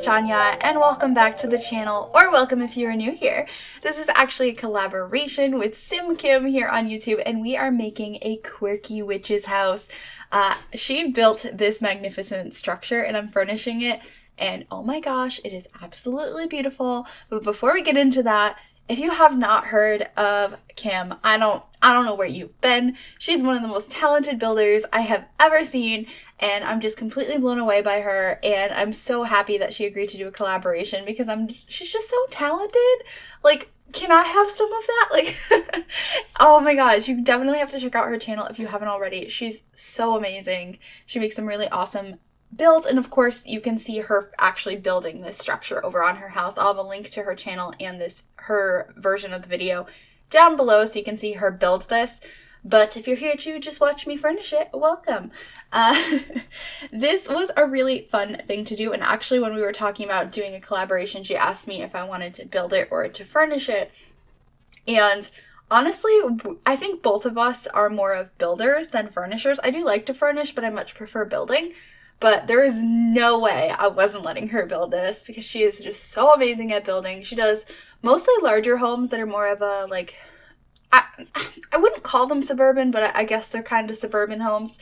it's Tanya, and welcome back to the channel, or welcome if you are new here. This is actually a collaboration with Sim Kim here on YouTube, and we are making a quirky witch's house. She built this magnificent structure, and I'm furnishing it, and oh my gosh, it is absolutely beautiful. But before we get into that, if you have not heard of Kim, I don't know where you've been. She's one of the most talented builders I have ever seen, and I'm just completely blown away by her, and I'm so happy that she agreed to do a collaboration because she's just so talented. Like, can I have some of that? Like, oh my gosh, you definitely have to check out her channel if you haven't already. She's so amazing. She makes some really awesome built, and of course you can see her actually building this structure over on her house. I'll have a link to her channel and her version of the video down below so you can see her build this. But if you're here to just watch me furnish it, welcome. This was a really fun thing to do, and actually when we were talking about doing a collaboration, she asked me if I wanted to build it or to furnish it. And honestly, I think both of us are more of builders than furnishers. I do like to furnish, but I much prefer building. But there is no way I wasn't letting her build this because she is just so amazing at building. She does mostly larger homes that are more of a, like, I wouldn't call them suburban, but I guess they're kind of suburban homes.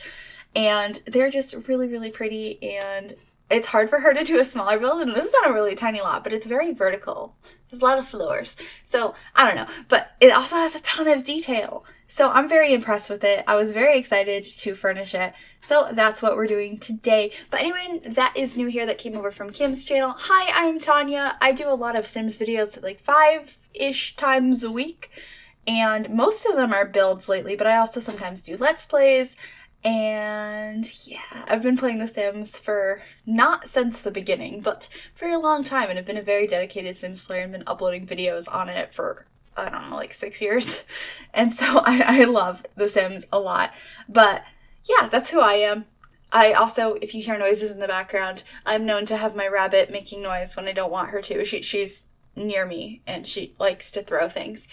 And they're just really, really pretty, and it's hard for her to do a smaller build, and this is on a really tiny lot, but it's very vertical. There's a lot of floors. So, I don't know, but it also has a ton of detail. So I'm very impressed with it. I was very excited to furnish it. So that's what we're doing today. But anyway, that is new here that came over from Kim's channel. Hi, I'm Tanya. I do a lot of Sims videos, like 5-ish times a week. And most of them are builds lately, but I also sometimes do Let's Plays. And yeah, I've been playing The Sims for not since the beginning, but for a long time, and I've been a very dedicated Sims player and been uploading videos on it for, I don't know, like 6 years. And so I love The Sims a lot. But yeah, that's who I am. I also, if you hear noises in the background, I'm known to have my rabbit making noise when I don't want her to. She's near me, and she likes to throw things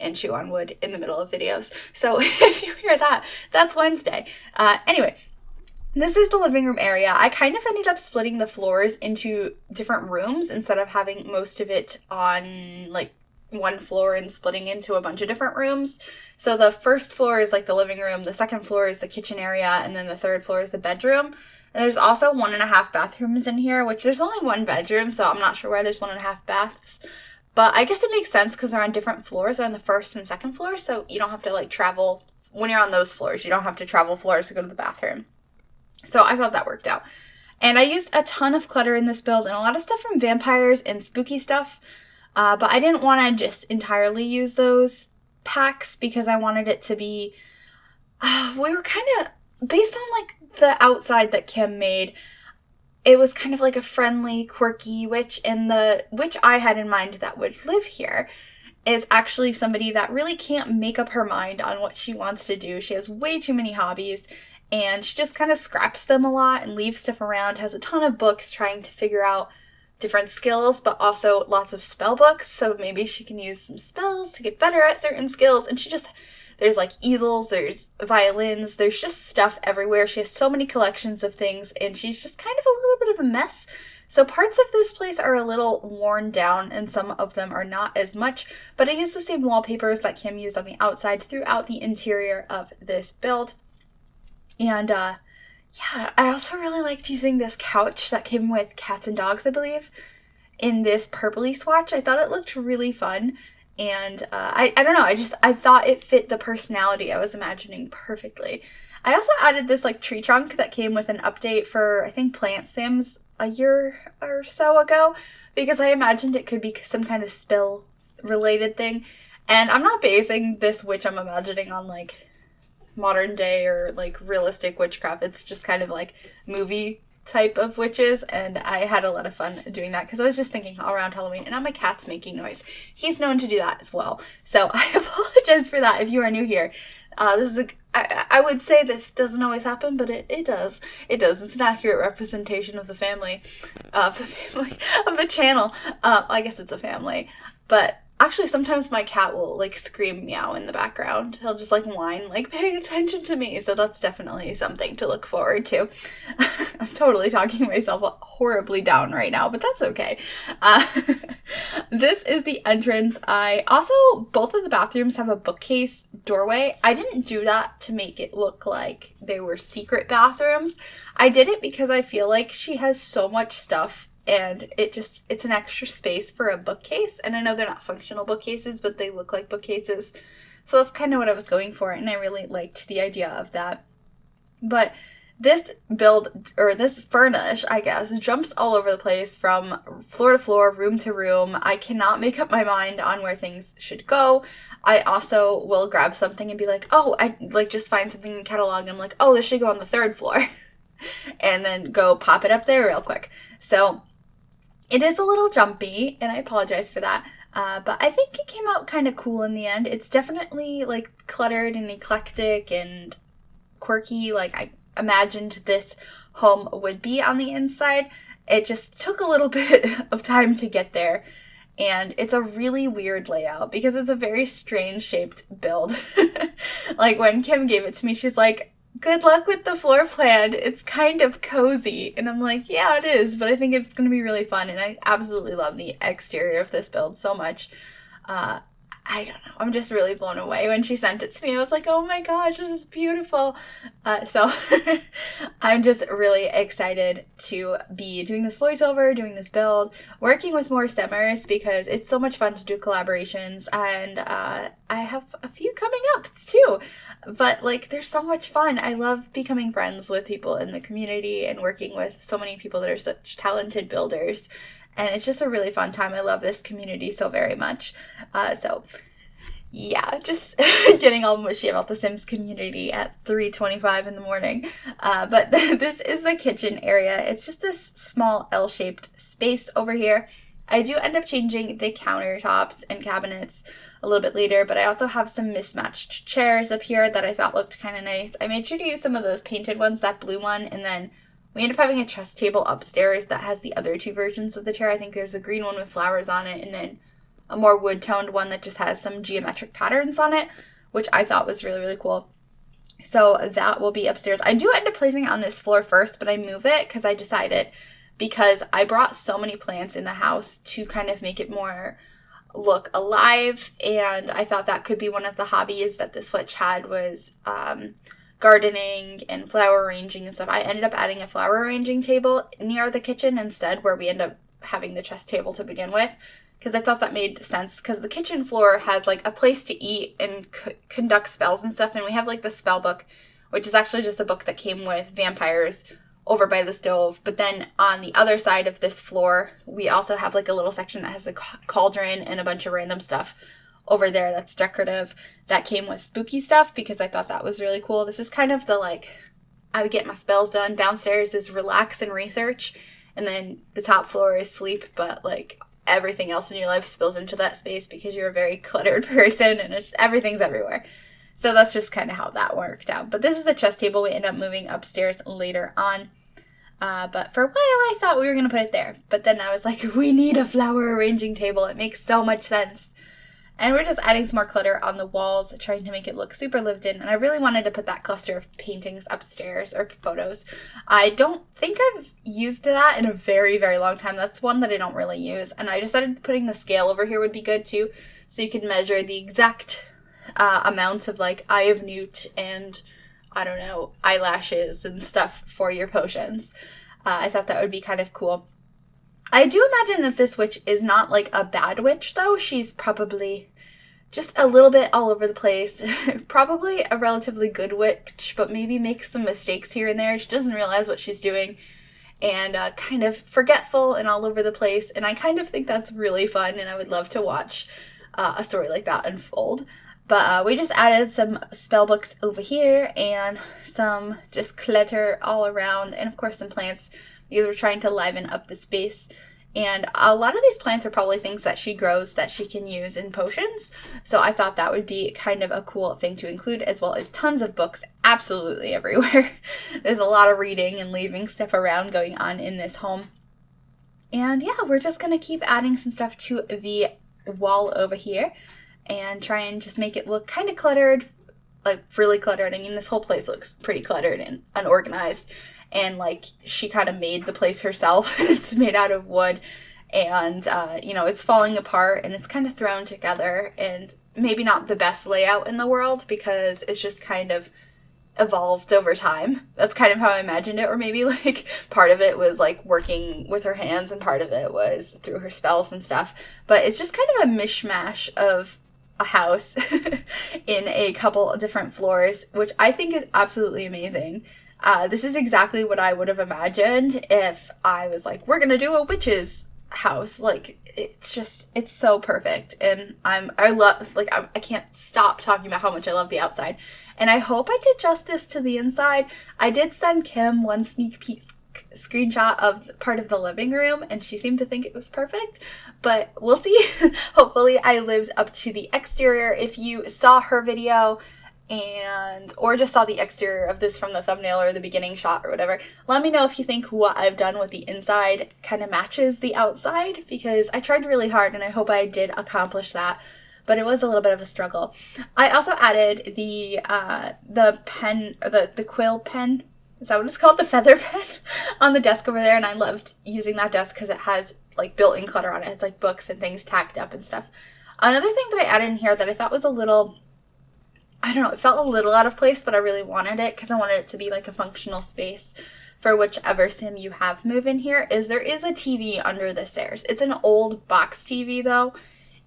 and chew on wood in the middle of videos. So if you hear that, that's Wednesday. Anyway, this is the living room area. I kind of ended up splitting the floors into different rooms instead of having most of it on like one floor and splitting into a bunch of different rooms. So the first floor is like the living room, the second floor is the kitchen area, and then the third floor is the bedroom. And there's also 1.5 bathrooms in here, which there's only one bedroom, so I'm not sure why there's 1.5 baths. But I guess it makes sense because they're on different floors. They're on the first and second floor, so you don't have to like travel. When you're on those floors, you don't have to travel floors to go to the bathroom. So I thought that worked out. And I used a ton of clutter in this build and a lot of stuff from vampires and spooky stuff. But I didn't want to just entirely use those packs because I wanted it to be, we were kind of, based on like the outside that Kim made, it was kind of like a friendly, quirky witch, and the witch I had in mind that would live here is actually somebody that really can't make up her mind on what she wants to do. She has way too many hobbies, and she just kind of scraps them a lot and leaves stuff around, has a ton of books trying to figure out different skills, but also lots of spell books, so maybe she can use some spells to get better at certain skills, and there's like easels, there's violins, there's just stuff everywhere. She has so many collections of things, and she's just kind of a little bit of a mess. So parts of this place are a little worn down, and some of them are not as much, but I used the same wallpapers that Kim used on the outside throughout the interior of this build. And yeah, I also really liked using this couch that came with cats and dogs, I believe, in this purpley swatch. I thought it looked really fun. And I don't know, I thought it fit the personality I was imagining perfectly. I also added this like tree trunk that came with an update for, I think, Plant Sims a year or so ago, because I imagined it could be some kind of spell related thing. And I'm not basing this witch I'm imagining on like modern day or like realistic witchcraft. It's just kind of like movie type of witches, and I had a lot of fun doing that because I was just thinking all around Halloween, and now my cat's making noise. He's known to do that as well, so I apologize for that if you are new here. This is I would say this doesn't always happen, but it does. It does. It's an accurate representation of the family, of the channel. I guess it's a family, but Actually, sometimes my cat will like scream meow in the background. He'll just like whine, like paying attention to me. So that's definitely something to look forward to. I'm totally talking myself horribly down right now, but that's okay. Uh, this is the entrance. Both of the bathrooms have a bookcase doorway. I didn't do that to make it look like they were secret bathrooms. I did it because I feel like she has so much stuff and it's an extra space for a bookcase. And I know they're not functional bookcases, but they look like bookcases. So that's kind of what I was going for, and I really liked the idea of that. But this furnish, I guess, jumps all over the place from floor to floor, room to room. I cannot make up my mind on where things should go. I also will grab something and be like, oh, I like just find something in the catalog, and I'm like, oh, this should go on the 3rd floor. And then go pop it up there real quick. So it is a little jumpy, and I apologize for that. But I think it came out kind of cool in the end. It's definitely like cluttered and eclectic and quirky, like I imagined this home would be on the inside. It just took a little bit of time to get there. And it's a really weird layout because it's a very strange shaped build. Like when Kim gave it to me, she's like, good luck with the floor plan. It's kind of cozy. And I'm like, yeah, it is, but I think it's going to be really fun. And I absolutely love the exterior of this build so much. I don't know. I'm just really blown away. When she sent it to me, I was like, oh my gosh, this is beautiful. So I'm just really excited to be doing this voiceover, doing this build, working with more stemmers because it's so much fun to do collaborations. And I have a few coming up too. But like, they're so much fun. I love becoming friends with people in the community and working with so many people that are such talented builders. And it's just a really fun time. I love this community so very much. So yeah, just getting all mushy about the Sims community at 3:25 in the morning. But this is the kitchen area. It's just this small L-shaped space over here. I do end up changing the countertops and cabinets a little bit later, but I also have some mismatched chairs up here that I thought looked kind of nice. I made sure to use some of those painted ones, that blue one, and then we end up having a chest table upstairs that has the other 2 versions of the chair. I think there's a green one with flowers on it, and then a more wood-toned one that just has some geometric patterns on it, which I thought was really, really cool. So that will be upstairs. I do end up placing it on this floor first, but I move it because I decided, because I brought so many plants in the house to kind of make it more look alive, and I thought that could be one of the hobbies that this witch had was gardening and flower arranging and stuff. I ended up adding a flower arranging table near the kitchen instead, where we end up having the chest table to begin with, because I thought that made sense, because the kitchen floor has like a place to eat and conduct spells and stuff, and we have like the spell book, which is actually just a book that came with vampires, over by the stove. But then on the other side of this floor, we also have like a little section that has a cauldron and a bunch of random stuff over there that's decorative that came with spooky stuff, because I thought that was really cool. This is kind of the like, I would get my spells done. Downstairs is relax and research, and then the top floor is sleep, but like everything else in your life spills into that space because you're a very cluttered person and everything's everywhere. So that's just kind of how that worked out. But this is the chess table we end up moving upstairs later on. But for a while I thought we were going to put it there. But then I was like, we need a flower arranging table. It makes so much sense. And we're just adding some more clutter on the walls, trying to make it look super lived in. And I really wanted to put that cluster of paintings upstairs, or photos. I don't think I've used that in a very, very long time. That's one that I don't really use. And I decided putting the scale over here would be good too, so you can measure the exact amounts of like Eye of Newt and, I don't know, eyelashes and stuff for your potions. I thought that would be kind of cool. I do imagine that this witch is not like a bad witch though. She's probably just a little bit all over the place. Probably a relatively good witch, but maybe makes some mistakes here and there. She doesn't realize what she's doing, and kind of forgetful and all over the place. And I kind of think that's really fun, and I would love to watch a story like that unfold. But we just added some spell books over here and some just clutter all around, and of course some plants, because we're trying to liven up the space. And a lot of these plants are probably things that she grows that she can use in potions. So I thought that would be kind of a cool thing to include, as well as tons of books absolutely everywhere. There's a lot of reading and leaving stuff around going on in this home. And yeah, we're just going to keep adding some stuff to the wall over here and try and just make it look kind of cluttered, like really cluttered. I mean, this whole place looks pretty cluttered and unorganized, and like she kind of made the place herself. It's made out of wood, and you know, it's falling apart and it's kind of thrown together, and maybe not the best layout in the world because it's just kind of evolved over time. That's kind of how I imagined it. Or maybe like part of it was like working with her hands and part of it was through her spells and stuff. But it's just kind of a mishmash of a house in a couple of different floors, which I think is absolutely amazing. This is exactly what I would have imagined if I was like, we're gonna do a witch's house. Like, it's so perfect, and I can't stop talking about how much I love the outside, and I hope I did justice to the inside. I did send Kim one sneak peek screenshot of part of the living room, and she seemed to think it was perfect, but we'll see. Hopefully I lived up to the exterior. If you saw her video or just saw the exterior of this from the thumbnail or the beginning shot or whatever, let me know if you think what I've done with the inside kind of matches the outside, because I tried really hard and I hope I did accomplish that, but it was a little bit of a struggle. I also added the pen, or the quill pen, is that what it's called? The feather pen on the desk over there, and I loved using that desk because it has like built-in clutter on it. It's like books and things tacked up and stuff. Another thing that I added in here that I thought was a little, I don't know, it felt a little out of place, but I really wanted it because I wanted it to be like a functional space for whichever sim you have move in here, is there is a TV under the stairs. It's an old box TV though,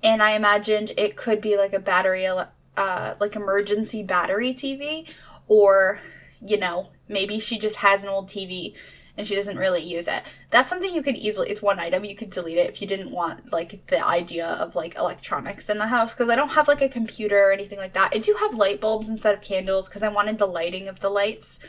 and I imagined it could be like a battery, like emergency battery TV, or, you know, maybe she just has an old TV and she doesn't really use it. That's something you could easily, it's one item, you could delete it if you didn't want like the idea of like electronics in the house, because I don't have like a computer or anything like that. I do have light bulbs instead of candles because I wanted the lighting of the lights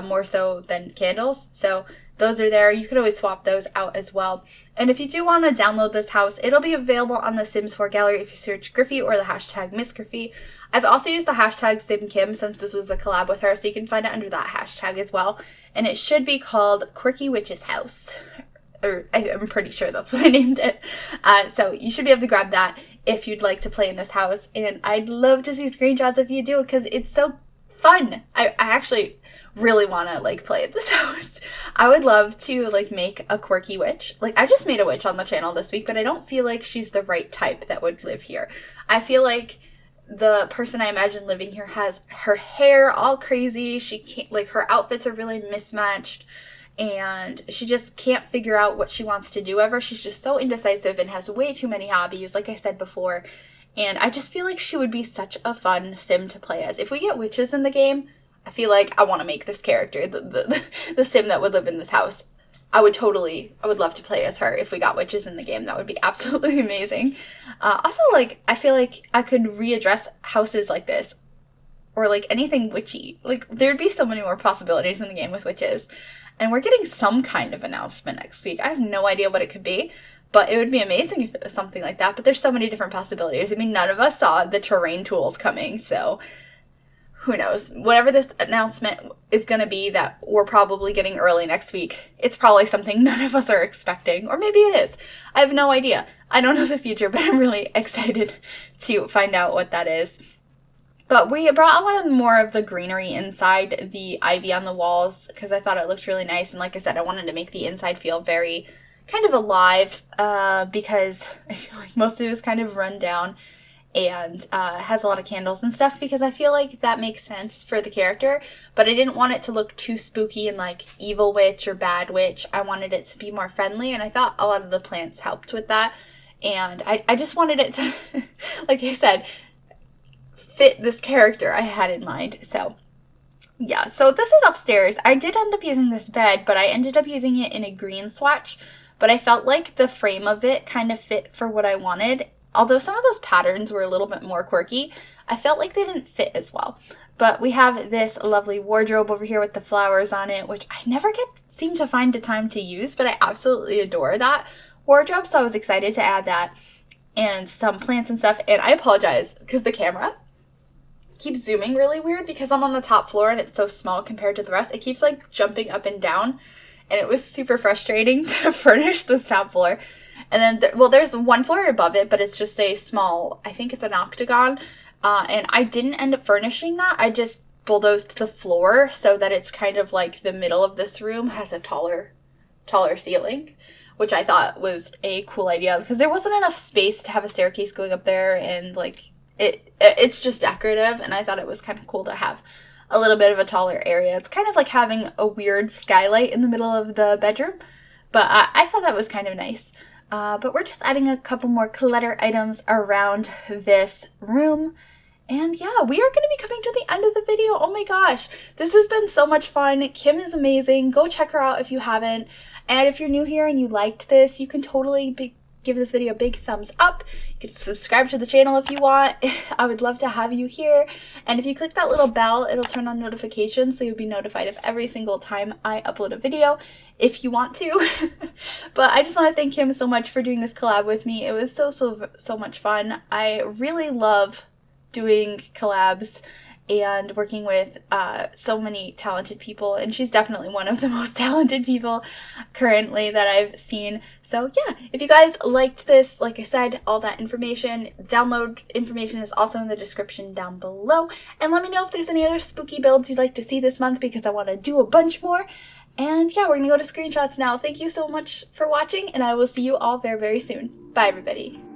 more so than candles. So those are there. You could always swap those out as well. And if you do want to download this house, it'll be available on the Sims 4 gallery if you search Griffy or the hashtag MsGryphi. I've also used the hashtag SimKim since this was a collab with her, so you can find it under that hashtag as well. And it should be called Quirky Witch's House. Or I'm pretty sure that's what I named it. So you should be able to grab that if you'd like to play in this house. And I'd love to see screenshots if you do, because it's so fun. I actually really want to like play at this house. I would love to like make a quirky witch. Like, I just made a witch on the channel this week, but I don't feel like she's the right type that would live here. I feel like the person I imagine living here has her hair all crazy. She can't, like, her outfits are really mismatched, and she just can't figure out what she wants to do ever. She's just so indecisive and has way too many hobbies, like I said before. And I just feel like she would be such a fun sim to play as. If we get witches in the game, I feel like I want to make this character the sim that would live in this house. I would love to play as her if we got witches in the game. That would be absolutely amazing. Also, like, I feel like I could readdress houses like this, or like anything witchy. Like, there'd be so many more possibilities in the game with witches. And we're getting some kind of announcement next week. I have no idea what it could be, but it would be amazing if it was something like that. But there's so many different possibilities. I mean, none of us saw the terrain tools coming, so who knows? Whatever this announcement is going to be that we're probably getting early next week, it's probably something none of us are expecting. Or maybe it is. I have no idea. I don't know the future, but I'm really excited to find out what that is. But we brought a lot more of the greenery inside, the ivy on the walls, because I thought it looked really nice. And like I said, I wanted to make the inside feel very kind of alive, because I feel like most of it was kind of run down and has a lot of candles and stuff, because I feel like that makes sense for the character, but I didn't want it to look too spooky and like evil witch or bad witch. I wanted it to be more friendly, and I thought a lot of the plants helped with that, and I just wanted it to, like I said, fit this character I had in mind. So yeah, so this is upstairs. I did end up using this bed, but I ended up using it in a green swatch, but I felt like the frame of it kind of fit for what I wanted. Although some of those patterns were a little bit more quirky, I felt like they didn't fit as well. But we have this lovely wardrobe over here with the flowers on it, which I never seem to find the time to use, but I absolutely adore that wardrobe, so I was excited to add that. And some plants and stuff. And I apologize, because the camera keeps zooming really weird because I'm on the top floor and it's so small compared to the rest. It keeps like jumping up and down, and it was super frustrating to furnish this top floor. And then, well, there's one floor above it, but it's just a small, I think it's an octagon. And I didn't end up furnishing that. I just bulldozed the floor so that it's kind of like the middle of this room has a taller ceiling, which I thought was a cool idea because there wasn't enough space to have a staircase going up there, and like it's just decorative, and I thought it was kind of cool to have a little bit of a taller area. It's kind of like having a weird skylight in the middle of the bedroom, but I thought that was kind of nice. But we're just adding a couple more clutter items around this room. And yeah, we are going to be coming to the end of the video. Oh my gosh, this has been so much fun. Kim is amazing. Go check her out if you haven't. And if you're new here and you liked this, you can totally give this video a big thumbs up. You can subscribe to the channel if you want. I would love to have you here. And if you click that little bell, it'll turn on notifications so you'll be notified of every single time I upload a video if you want to. But I just want to thank Kim so much for doing this collab with me. It was so much fun. I really love doing collabs and working with so many talented people, and she's definitely one of the most talented people currently that I've seen. So yeah, if you guys liked this, like I said, all that information, download information is also in the description down below, and let me know if there's any other spooky builds you'd like to see this month because I want to do a bunch more. And yeah, we're gonna go to screenshots now. Thank you so much for watching, and I will see you all very, very soon. Bye everybody.